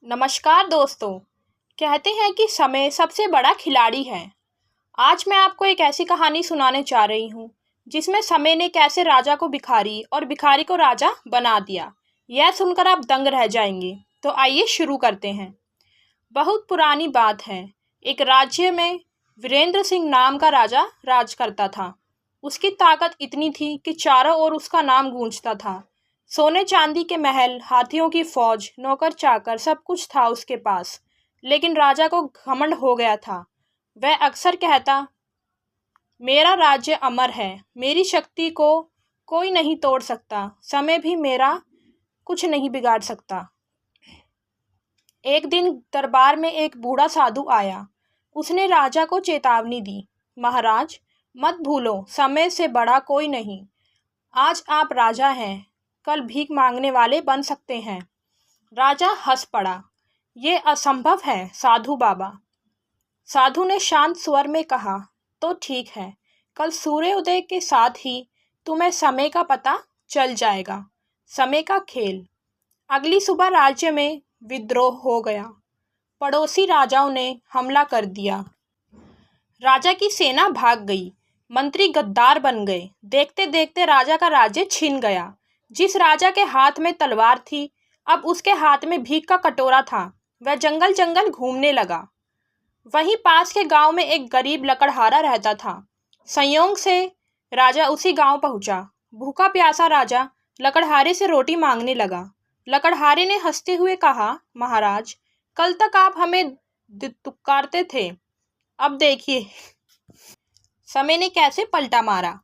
नमस्कार दोस्तों। कहते हैं कि समय सबसे बड़ा खिलाड़ी है। आज मैं आपको एक ऐसी कहानी सुनाने जा रही हूँ जिसमें समय ने कैसे राजा को भिखारी और भिखारी को राजा बना दिया। यह सुनकर आप दंग रह जाएंगे। तो आइए शुरू करते हैं। बहुत पुरानी बात है। एक राज्य में वीरेंद्र सिंह नाम का राजा राज करता था। उसकी ताकत इतनी थी कि चारों ओर उसका नाम गूंजता था। सोने चांदी के महल, हाथियों की फौज, नौकर चाकर सब कुछ था उसके पास। लेकिन राजा को घमंड हो गया था। वह अक्सर कहता, मेरा राज्य अमर है, मेरी शक्ति को कोई नहीं तोड़ सकता, समय भी मेरा कुछ नहीं बिगाड़ सकता। एक दिन दरबार में एक बूढ़ा साधु आया। उसने राजा को चेतावनी दी, महाराज मत भूलो, समय से बड़ा कोई नहीं। आज आप राजा हैं, कल भीख मांगने वाले बन सकते हैं। राजा हंस पड़ा, ये असंभव है साधु बाबा। साधु ने शांत स्वर में कहा, तो ठीक है, कल सूर्योदय के साथ ही तुम्हें समय का पता चल जाएगा। समय का खेल। अगली सुबह राज्य में विद्रोह हो गया। पड़ोसी राजाओं ने हमला कर दिया। राजा की सेना भाग गई। मंत्री गद्दार बन गए। देखते देखते राजा का राज्य छिन गया। जिस राजा के हाथ में तलवार थी, अब उसके हाथ में भीख का कटोरा था। वह जंगल जंगल घूमने लगा। वहीं पास के गांव में एक गरीब लकड़हारा रहता था। संयोग से राजा उसी गांव पहुंचा। भूखा प्यासा राजा लकड़हारे से रोटी मांगने लगा। लकड़हारे ने हंसते हुए कहा, महाराज कल तक आप हमें दुत्कारते थे, अब देखिए समय ने कैसे पलटा मारा।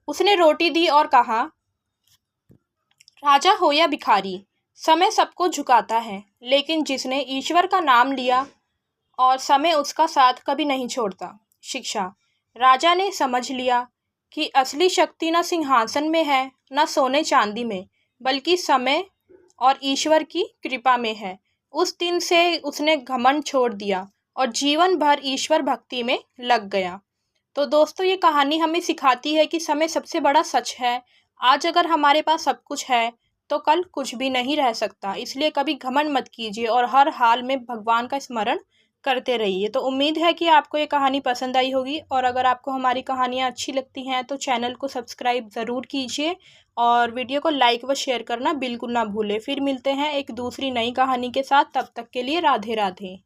उसने रोटी दी और कहा, राजा हो या भिखारी, समय सबको झुकाता है, लेकिन जिसने ईश्वर का नाम लिया और समय उसका साथ कभी नहीं छोड़ता। शिक्षा। राजा ने समझ लिया कि असली शक्ति न सिंहासन में है, न सोने चांदी में, बल्कि समय और ईश्वर की कृपा में है। उस दिन से उसने घमंड छोड़ दिया और जीवन भर ईश्वर भक्ति में लग गया। तो दोस्तों, ये कहानी हमें सिखाती है कि समय सबसे बड़ा सच है। आज अगर हमारे पास सब कुछ है तो कल कुछ भी नहीं रह सकता। इसलिए कभी घमंड मत कीजिए और हर हाल में भगवान का स्मरण करते रहिए। तो उम्मीद है कि आपको ये कहानी पसंद आई होगी, और अगर आपको हमारी कहानियाँ अच्छी लगती हैं तो चैनल को सब्सक्राइब ज़रूर कीजिए और वीडियो को लाइक व शेयर करना बिल्कुल ना भूलें। फिर मिलते हैं एक दूसरी नई कहानी के साथ। तब तक के लिए राधे राधे।